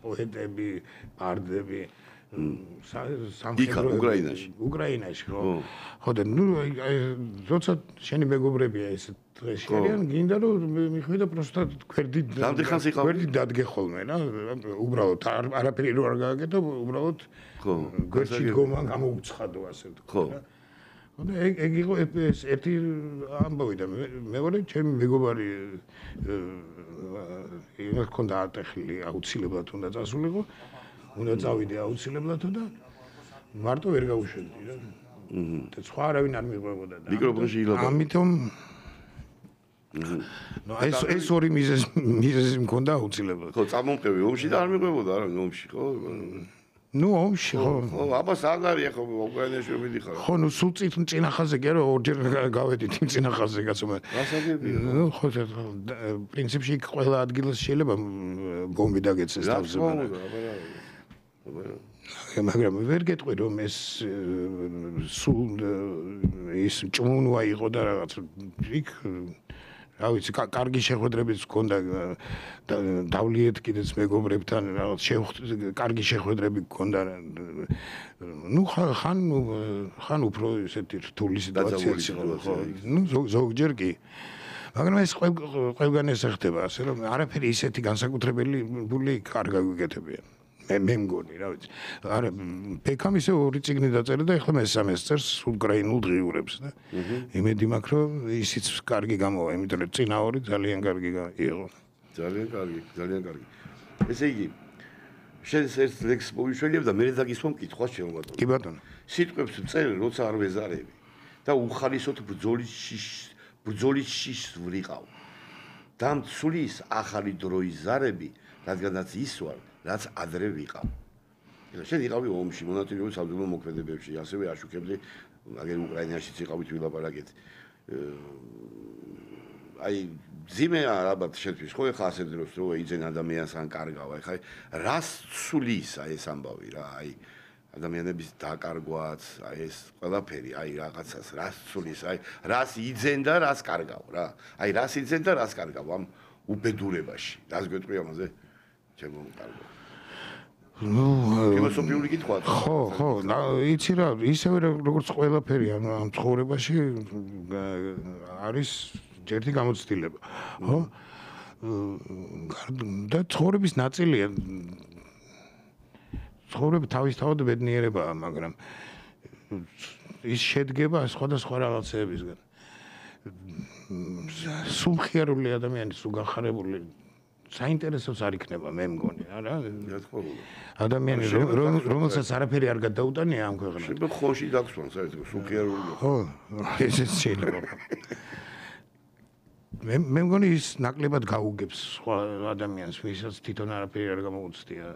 პოეტები, ბარდები, სამხედრო უკრაინაში, ხო. ხო და ნუ როცა შენი მეგობრებია ეს დღეში არიან, გინდა რომ მიხვიდა პროსტა გვერდით დადგე ხოლმე რა. უბრალოდ არაფერი რო არ გააკეთო, უბრალოდ გვერდში დგომა გამოუცხადო ასე ვთქვი რა. და ეგ იყო ერთი ამბავი და მეორე ჩემი მეგობარი იმას ქონდა ატეხილი აუცილებლად უნდა წასულიყო უნდა წავიდე აუცილებლად და მარტო ვერ გავუშვედი რა და სხვა არავინ არ მიყვებოდა და მიკროფონში ილაპარაკე. ამიტომ ნუ ეს ორი მიზეზი მქონდა აუცილებლად. ხო, წამომყევი ომში და არ მიყვებოდა არავინ ომში, ხო? ნუ ომში ხო. ხო, აბას არ არის ხო უკრაინაში მიდიხარ. ხო, ნუ სულ წინახაზე კი არა, ორჯერ გავედით იმ წინახაზე კაცო. გასაგებია. ნუ ხო, პრინციპში ყველა ადგილას შეიძლება ბომბი დაგეცეს თავზე. მაგრამ ვერ გეტყვი რომ ეს სულ ის ჭმუნვა იყო და რაღაც იქ რა ვიცი კარგი შეხვედრებიც ჰქონდა დავლიეთ კიდეც მეგობრებთან რაღაც კარგი შეხვედრები ჰქონდა ნუ ხან უფრო ესეთი რთული სიტუაციაც იყო ხო ნუ ზოგჯერ კი მაგრამ ეს ყველგან ეს ხდება ასე რომ არაფერი ისეთი განსაკუთრებული არ გაგვიკეთებია მე მგონი რა ვიცი არა ბექამ ისე ორი წიგნი დაწერა და ეხლა მესამე წერს უკრაინულ დღიურებს და იმედი მაქვს რომ ისიც კარგი გამოვა იმიტომ რომ წინა ორი ძალიან კარგი იყო ძალიან კარგი ესე იგი შენ ერთ ლექს მოვიშვენებ და მე დაგისვამ კითხვა შემოვატო კი ბატონო სიტყვებს წერე როცა არ ვეზარები და უხალისოდ ბრძოლის შიშს ვრიყავ და მცulis ახალი დროის ზარები რადგანაც ის ვარ რაც ადრე ვიყავ. შენ იყავი ომში, მონაწილეობდი საბრძოლო მოქმედებებში, ასევე აშუქებდი, აგერ უკრაინაშიც იყავით ვილაპარაკეთ. აი, ძიმეა ალბათ შენთვის, ხო ეხლა ასე დროს რო იძენ ადამიანს ან კარგავა, ეხლა რას ცulis აი ეს ამბავი რა, აი ადამიანების დაკარგვაც, აი ეს ყველაფერი, აი რაღაცას რას ცulis, აი რას იძენ და რას კარგავ რა. აი რას იძენ და რას კარგავ ამ უბედურებაში. რას გვეტყვი ამაზე? ჩემო კარგო. ნუ ფილოსოფიური კითხვა. ხო, იცი რა, ისევე როგორც ყველაფერი ამ ცხოვრებაში არის ჯერტი გამოცდილება, ხო? და ცხოვრების ნაწილია. ცხოვრება თავისთავად ბედნიერებაა, მაგრამ ის შედგება სხვადასხვა რაღაცეებისგან. სულ მხიარული ადამიანი, სულ განხარებული საინტერესოც არ იქნება მე მგონი არა ადამიანი რომელსაც არაფერი არ გადაუტანია ამ ქვეყანაში შეიძლება ხოში დაგსვან საერთოდ სუქიარული ხო ესეც შეიძლება მე მგონი ის ნაკლებად გაუგებს სხვა ადამიანს ვისაც თვითონ არაფერი არ გამოუცდია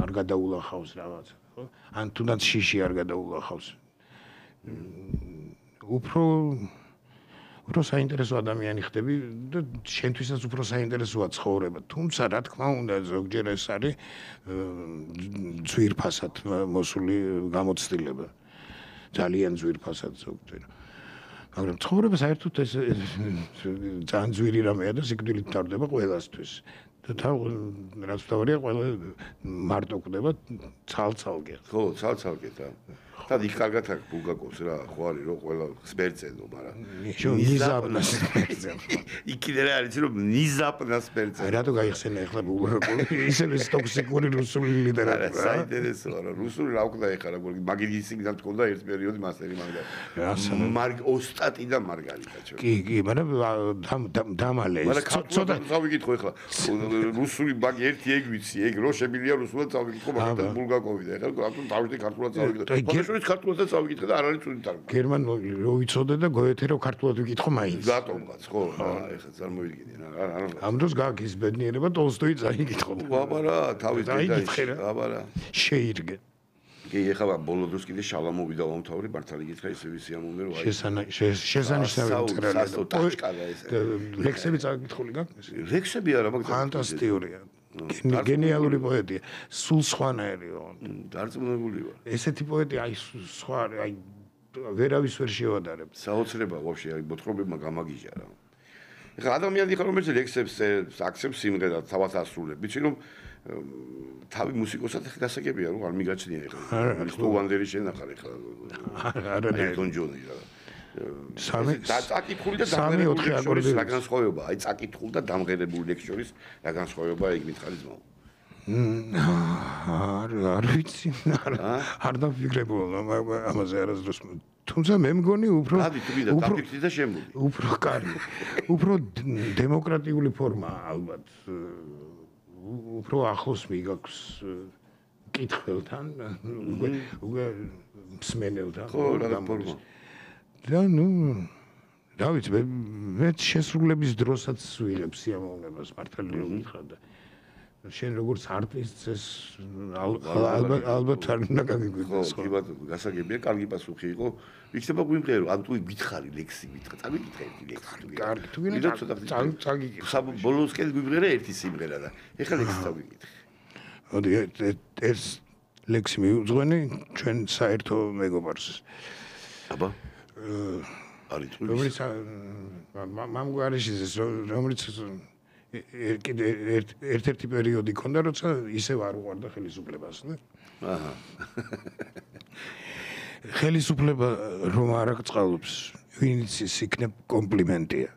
არ გადაულახავს რაღაც ხო ან თუნდაც შიში არ გადაულახავს უფრო საინტერესო ადამიანი ხდები და შენთვისაც უფრო საინტერესოა ცხოვრება. თუმცა რა თქმა უნდა ზოგჯერ ეს არის ძვირფასად მოსული გამოცდილება. ძალიან ძვირფასად ზოგჯერ. მაგრამ ცხოვრება საერთოდ ეს ძალიან ძვირი რამეა და სიკვდილით მთავრდება ყველასთვის. და რაც თავია ყველა მარტო კვდება ცალ-ცალკე. ხო, ცალ-ცალკე და tad იქ კარგად აქვს ბულგაკოვს რა, ხო არის რომ ყველა სპერცენო, მაგრამ ნიზაპნას სპერცენო. იქიდან რა არის რომ ნიზაპნას სპერცენო. რატო გაიხსენა ახლა ბულგაკოვი? ისევე ტოქსიკური რუსული ლიტერატურა. საინტერესოა რა, რუსული რა უკვე დაეხარა, მაგის სიგნალ თქონდა ერთ პერიოდი მასტერი მაგდა. ოსტატი და მარგარიტა ჩვენ. კი, მაგრამ დამალე. ცოტა წავიკითხო ახლა. რუსული მაგი ერთი ეგ ვიცი, ეგ რო შემილია რუსულად წავიკითხო, მაგრამ ბულგაკოვი და ახლა რატომ დავიწყე ქართულად წავიკითხე. ქართულადაც წავიკითხე და არ არის ცუდი თარგმანი. გერმანული რო ვიცოდე და გოეთე რო ქართულად ვიკითხო მაინც. გატომღაც, ხო, ახლა წარმოვიდგინე რა. ამ დროს გაქვს ბედნიერება ტოლსტოი წაიკითხო. აბა რა, თავის დაიკითხე. აბა რა. შეირგე. კი, ეხლა ბოლო დროს კიდე შალამოვი და მომთავრი მართალი გითხრა ისე ვიცი ამომე რომ აი შესანიშნავი მწერალი. ეს ლექსები წაიკითხული გაქვს? ლექსები არა, მაგრამ ფანტასტიკურია. გენიალური პოეტია, სულ სხვანაირია. დარწმუნებული ვარ. ესეთი პოეტი აი სხვა აი ვერავის ვერ შევადარებ. საოცრება ვაფშე აი მოთხრობებმა გამაგიჟა რა. ეხლა ადამიანი ხარ რომელიც ლექსებს აქცევს სიმღერას თავად ასრულებს. ვიცი რომ თავი მუსიკოსად ხა გასაგებია რომ არ მიგაჩნია ეხლა. სტოვანდერი შენახარ ეხლა. არა, თონ ჯონი რა. სამი წაკითხული და დამღერებული შორის რა განსხვავება? აი წაკითხული და დამღერებული ლექს შორის რა განსხვავებაა იქ მითხარი ძმაო? არ ვიცი, არ დავფიქრებულა ამაზე არასდროს. თუმცა მე მგონი უფრო დაფიქრდი და შემოდი. უფრო კარგი. უფრო დემოკრატიული ფორმაა ალბათ. უფრო ახლოს მიგაქვს კითხველთან. მსმენელთა ხო რა ფორმა და დავით მე შესრულების დროსაც ვიღებ სიამოვნებას მართალი რომ ვითხრა და შენ როგორც არტისტს ეს ალბათ არ უნდა გაგიგვიდეს ხო კი ბატონო გასაგებია კარგი პასუხი იყო იქნება გვიმღერო ან თუ გითხარი ლექსი გითხრა წავიკითხე ერთი ლექსი კარგი თუ გინდა წაგიკითხე ბოლოსკენ გვიმღერა ერთი სიმღერა და ეხლა ლექსი წავიკითხე მოდი ეს ლექსი მიუძღვენი ჩვენ საერთო მეგობარს აბა არის თუ რომელიც მამგვარიშის რომელიც ერთ-ერთი პერიოდი ქონდა როცა ისევ არ უყვარდა ხელისუფლებას და აჰა ხელისუფლება რომ არ აღწყალობს ვინც ის იქნებ კომპლიმენტია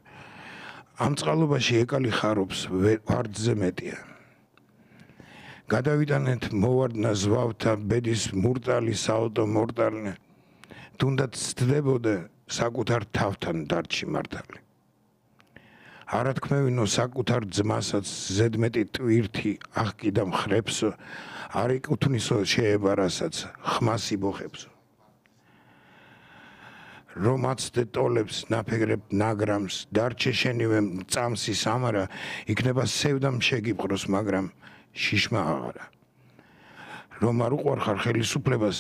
ამ წყალობაში ეკალი ხარობს ვარდზე მეტია გადავიტანეთ მოვარდნა ზვავთა ბედის მურტალი საავტო მორტალი თუნდაც ცდებოდა საკუთარ თავთან დარჩი მართალი არათქმევინო საკუთარ ძმასაც ზედმეტი ტვირთი აღკიდა მხრებსო არ იკუთვნისო შეებარასაც ხმას იბოხებსო რომ აცდე ტოლებს ნაფეგრებ ნაგრამს დარჩე შენივე წამსი სამარა იქნება სევდამ შეგიპყროს მაგრამ შიშმა აღარა რომ არ უყვარხარ ხელისუფლებას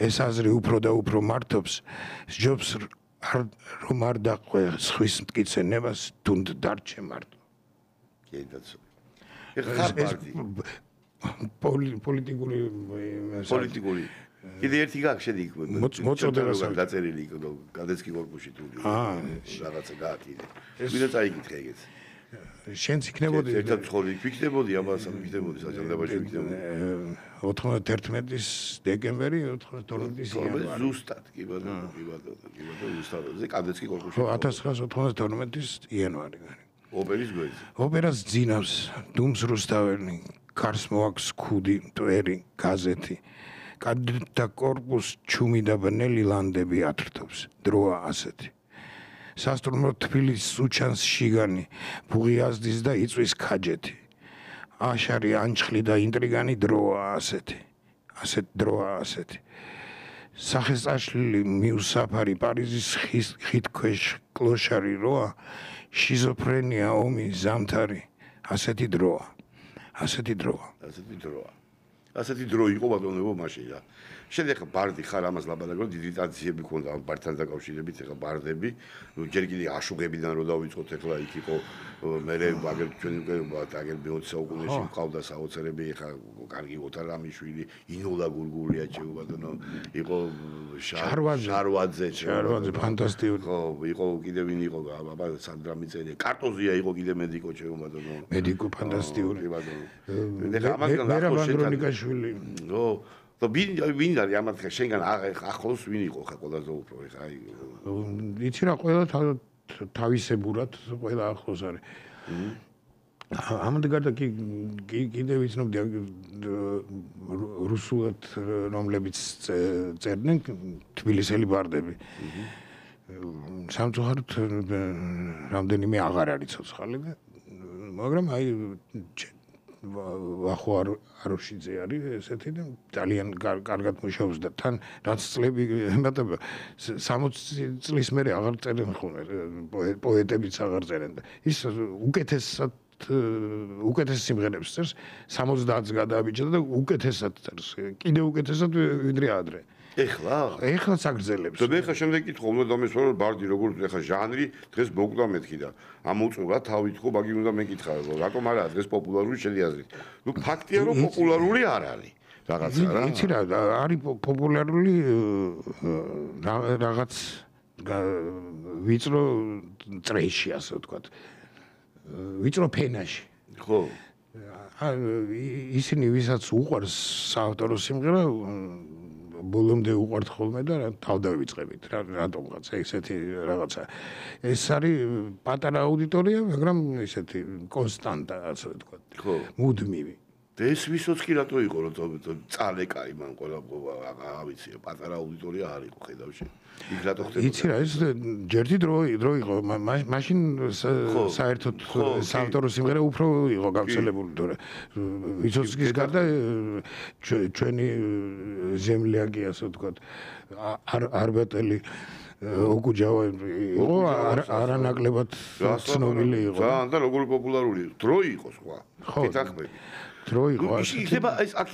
ეს აზრი უფრო და უფრო მართობს სჯობს რომ არ დაყვე სხვის მტკიცენებას თუნდ დარჩე მარტო კედაც ეხლა პოლიტიკური კიდე ერთი გაქვს შედი მოწოდება დაწერილი გადაცკი კორპუსში თუ რაღაცა გააკიდე ვიდა წაიკითხე ეგეც შენც იქნებოდი ერთად ცხოვრი ვიქნებოდი აბას ვიქნებოდი საჯარდაბაში ვიქნებოდი 91-ის დეკემბერი 92-ის იანვარი ზუსტად კი ბატონო ზუსტად ზე კადეცკი კორპუსში ხო 1992-ის იანვარი ოპერის გვერდზე ოპერას ძინავს დუმს რუსთაველი კარს მოაქვს ქუდი მტვერი გაზეთი კადეტთა კორპუს ჩუმი და ბნელი ლანდები ათრთობს დროა ასეთი სასტუმრო თბილისის უჩანს შიგანი ბუღი აზდის და იწვის ქაჯეთი აშარი ანჩხლი და ინტრიგანი დროა ასეთი სახეს აშლილი მიუსაფარი პარიზის ხით ქვეშ კლოშარი როა შიზოფრენია ომი ზამთარი ასეთი დროა ასეთი დრო იყო ბატონებო მაშინ და შემდეგ ბარდი ხარ ამას ლაბადაგო დიდი ტრადიციები ქონდა ამ ბარდთან დაკავშირებით ეხა ბარდები ჯერ კიდე აშუღებიდან რო დავიწყოთ ეხლა იქ იყო მერე აგერ ჩვენ უკვე აგერ 20 საუკუნეში მყავდა საოცრები ეხა კარგი ოთარ ამიშვილი ინოლა გურგულია ჩემო ბატონო იყო შარვაძე ფანტასტიკური ხო იყო კიდე ვინ იყო აბა სანდრამიწელი კარტოზია იყო კიდე მედიკო ჩემო ბატონო მედიკო ფანტასტიკური ბატონო ეხლა ამასგან ახლა შეტანილი ხო და ვინ არის ამათ შენგან ახლოს ვინ იყო ხა ყველაზე უფრო ეხა აი იცი რა ყველა თავისებურად ყველა ახლოს არის ამაზე გარდა კიდე ვიცნობდი რუსულად რომლებიც წერდნენ თბილისელი ბარდები სამწუხაროდ რამდენიმე აღარ არის ცოცხალი და მაგრამ აი ვახო აროშიძე არის ესეთი და ძალიან კარგად მუშაობს და თან რაც წლები ემატება 60 წლის მერე აღარ წერენ ხოლმე პოეტებიც აღარ წერენ და ის უკეთეს სიმღერებს წერს 70-ს გადააბიჭდა და უკეთესად წერს კიდე უკეთესად ვიდრე ადრე ეხლა საგრძელებს და მე ხა შემდეგ კითხო უნდა დამესვარო ბარდი როგორ ეხა ჟანრი დღეს მოკლა მეთქი და ამოწურა თავით ხო მაგი უნდა მეკითხა რატომ არა დღეს პოპულარული შელიაზრით ნუ ფაქტია რომ პოპულარული არ არის რაღაცა რა იცი რა არის პოპულარული რაღაც ვიწრო წრეში ასე ვთქვათ ვიწრო ფენაში ხო ისინი ვისაც უყვარს საავტორო სიმღერა ბოლომდე უყვართ ხოლმე და თავდავიწყებით რატომღაც ესეთი რაღაცა ეს არის პატარა აუდიტორია მაგრამ ესეთი კონსტანტა ასე ვთქვათ ხო მუდმივი და ეს ვისოც კი რატო იყო რომ წალეკა იმან ყველა ავიცი პატარა აუდიტორია არ იყო ხედავში იქ რატო ხდება იცი რა ეს ჯერთი დრო იყო მაშინ საერთოდ საავტორო სიმღერა უფრო იყო გავრცელებული თორე ვისოცკის გარდა ჩვენი ზემლიანი ასე ვთქვათ არბატელი ოგუჯავა იყო არანაკლებად ცნობილი იყო ძალიან და როგორი პოპულარული დრო იყო სხვა კითხები დრო იყო იქნება ეს აქ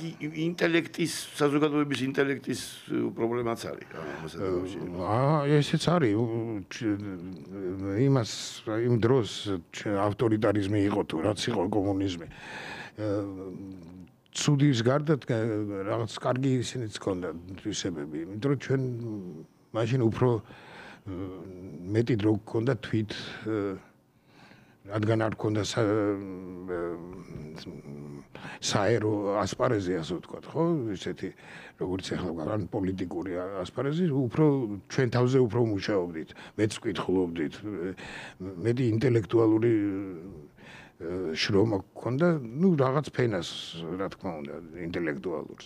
ინტელექტის საზოგადოების ინტელექტის პრობლემაც არის ესეც არის იმ დროს ავტორიტარიზმი იყო თუ რაც იყო კომუნიზმი ცუდის გარდა რაღაც კარგი ისინიც ჰქონდა თვისებები იმიტომ რომ ჩვენ მაშინ უფრო მეტი დრო ჰქონდა თვით რადგან არ ჰქონდა საერო ასპარეზი ასე ვთქვათ ხო ისეთი როგორც ახლა ან პოლიტიკური ასპარეზი უფრო ჩვენ თავზე უფრო მუშაობდით მეც ვკითხულობდით მეტი ინტელექტუალური შრომა გქონდა ნუ რაღაც ფენას რა თქმა უნდა ინტელექტუალურს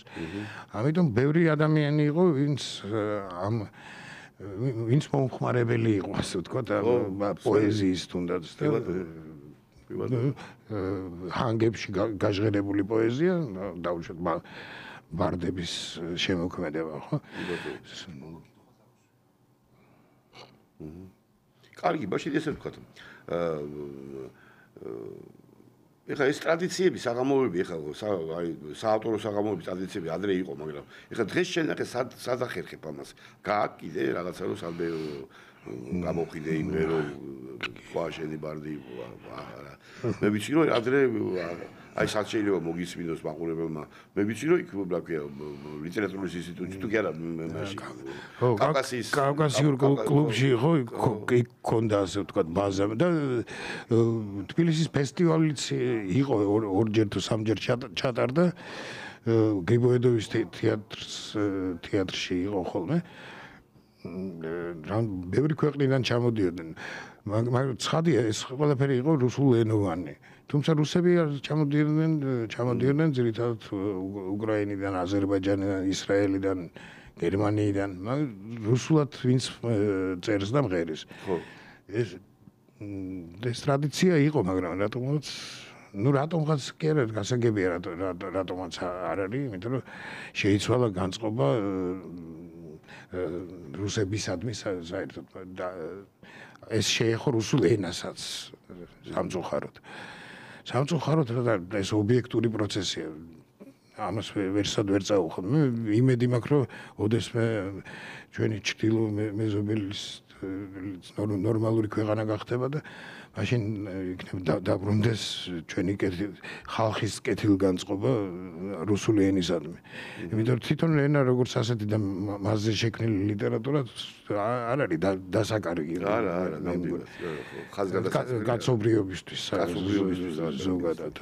ამიტომ ბევრი ადამიანი იყო ვინც მომხმარებელი იყო ასე ვთქვათ პოეზიის თუნდაც და ჰანგებში გაჟღერებული პოეზია დაუშვათ ბარდების შემოქმედება ხო კარგი ბაში ესე ვთქვათ ეხლა ეს ტრადიციები საღამოები ეხლა აი საავტორო საღამოების ტრადიციები ადრე იყო მაგრამ ეხლა დღეს შენახე სად ახერხებ ამას გააკ კიდე რაღაცა რომ სადმე გამოვხიდე იმრე რომ სხვა შენი ბარდი მე ვიცი რომ ადრე აი სად შეიძლება მოგისმინოს მაყურებელმა მე ვიცი რომ იქ რა ქვია ლიტერატურის ინსტიტუტში თუ კი არა კავკასიურ კლუბში ხო იქ ქონდა ასე ვთქვათ ბაზა და თბილისის ფესტივალიც იყო ორჯერ თუ სამჯერ ჩატარდა გრიბოედოვის თეატრში იყო ხოლმე ბევრი ქვეყნიდან ჩამოდიოდნენ მაგრამ ცხადია ეს ყველაფერი იყო რუსულენოვანი თუმცა რუსები ჩამოდიოდნენ ძირითადად უკრაინიდან აზერბაიჯანიდან ისრაელიდან გერმანიიდან რუსულად ვინც წერს და მღერის ეს ტრადიცია იყო მაგრამ რატომღაც კი არა გასაგებია რატომაც არ არის იმიტომ რომ შეიცვალა განწყობა რუსებისადმი საერთოდ ეს შეეხო რუსულ ენასაც სამწუხაროდ ეს ობიექტური პროცესია ამას ვერსად ვერ წაუხებ მე იმედი მაქვს რომ ოდესმე ჩვენი ჩრდილო მეზობელის ნორმალური ქვეყანა გახდება და მაშინ იქნება დაბრუნდეს ჩვენი ხალხის კეთილგანწყობა რუსული ენისადმი. იმიტომ თვითონ ენა როგორც ასეთი და მასზე შექმნილი ლიტერატურა არ არის დასაკარგი. არა, ნამდვილად. კაცობრიობისთვის ზოგადად.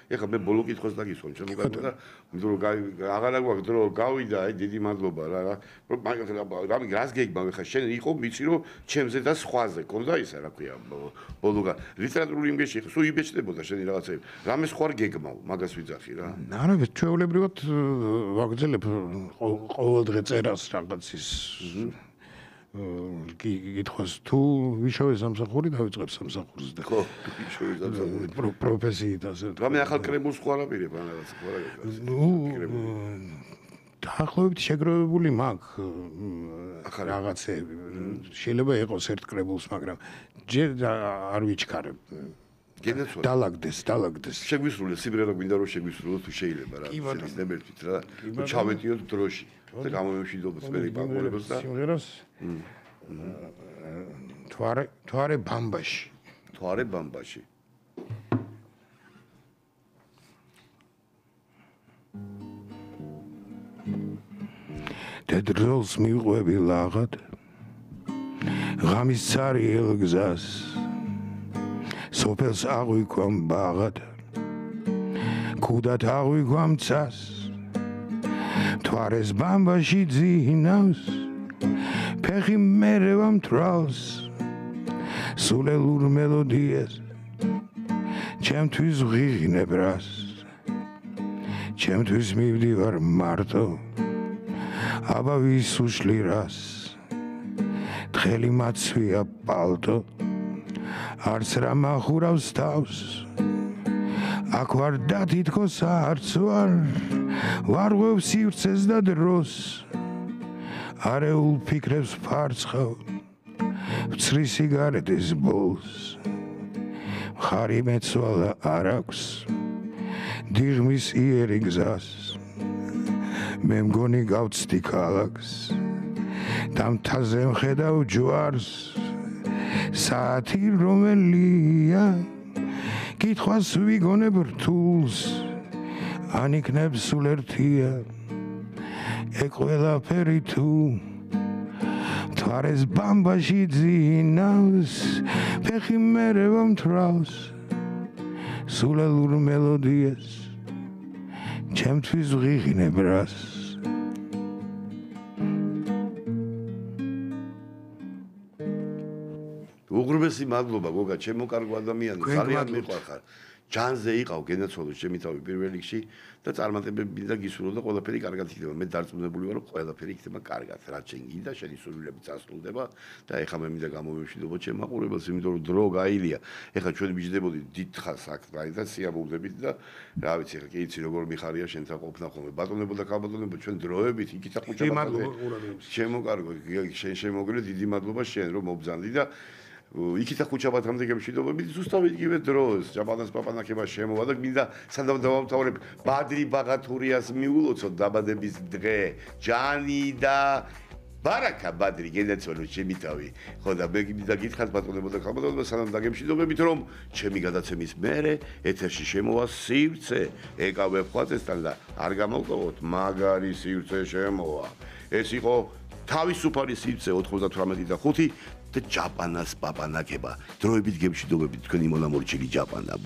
ეხლა მე ბოლო კითხვას დაგისვამ ჩემო და იმიტომ რომ აღარა გვაქვს დრო გავიდა აი დიდი მადლობა რა რამე რას გეგმავ ეხლა შენ იყო ვიცი რომ ჩემზე და სხვაზე კონდა ისა რა ქვია ბოლოგა ლიტერატურული იმგეში ხო სულ იბეჭდებოდა შენი რაღაცები რამე სხვა გეგმავ მაგას ვიძახი რა არა ჩვეულებრივად ვაგრძელებ ყოველდღე წერას რაღაცის კითხავს თუ ვიშოვე სამსახური დავიწყებ სამსახურს და ხო ვიშოვე სამსახური პროფესიით ასე რამე ახალ კრებულს ხო არაპირებ ან რაღაც ხო რა დაახლოებით შეგროვებული მაქვს რაღაცები შეიძლება იყოს ერთ კრებულს მაგრამ ჯერ არ ვიჩქარებ დალაგდეს შეგვისრულე სიმღერა გვინდა რომ შეგვისრულო თუ შეიძლება რა შეიძლება რა ჩავეტიოთ დროში და გამომშვიდობთ მე პაკურებს და სიმღერას თვარე ბამბაში დედროლს მიყვები ლაღად ღამის ცარი ელგზას სოფელს აღვიქვამ ბაღად კუდად აღვიქვამ ცას თვარეს ბამბაში ძინავს ფეხი მერევამ თრალს სულელურ მელოდიას ჩემთვის ღიღინებ რას ჩემთვის მივდივარ მარტო აბა ვის უშლი რას თხელი მაცვია პალტო არც რა მახურავს თავს აქ ვარ დათითქოს არც ვარ ღვევ სივრცეს და დროს არეულ ფიქრებს ფარცხავ ვცრი სიგარეტის ბოლს მხარი მეცვალა არ აქვს დიღმის იერი გზას მე მგონი გავცდი ქალაქს და მთაზე მხედავ ჯვარს საათი რომელია კითხვას ვიგონებ რთულს ან იქნებ სულ ერთია ეგ ყველაფერი თუ თვარეს ბამბაში ძინავს ფეხი მერე მომთრავს სულელურ მელოდიას ჩემთვის ვღიღინებ რას უღრმესი მადლობა გოგა ჩემო კარგო ადამიანო ძალიან მიყვარხარ ჯანზე იყავ გენაცვალოს ჩემი თავი პირველ რიგში და წარმატებები და გისურვო და ყველაფერი კარგად იქნება მე დარწმუნებული ვარ რომ ყველაფერი იქნება კარგად რაც შენ გინდა შენი სურვილები წასრულდება და ეხლა მე მინდა გამომივშვიდობო ჩემ მაყურებელს იმიტომ რომ დრო გაილია ეხლა ჩვენ ვიждდებოდი დიდხანს აქ და სიამოვნებით და რა ვიცი ეხლა კი იცი როგორ მიხარია შენთან ყოფნა ხოლმე ბატონებო და კაბატონებო ჩვენ დროებით იქითა ხუჭა ჩემო კარგო შენ შემოგრე დიდი მადლობა შენ რომ მობძანდი და იქითა ხუჩაბათამდე გემშვიდობები ზუსტად იგივე დროს ჯაბანას პაპანაკება შემოვა და მინდა სანდამ დავამთავრებ ბადრი ბაღათურიას მიულოცოთ დაბადების დღე ჯანი და ბარაკა ბადრი გენაცვალოს ჩემი თავი ხო და მე მინდა გითხრათ ბატონებო და ხალბატონებო სანდამ დაგემშვიდობებით რომ ჩემი გადაცემის მერე ეთერში შემოვა სივრცე ეკავებ ხვაწესთან და არ გამოვყოთ მაგარი სივრცე შემოვა ეს იყო თავისუფალი სივრცე 98.5 და ჯაპანას პაპანაკება დროებით გემშვიდობებით თქვენი მონამორჩილი ჯაპანა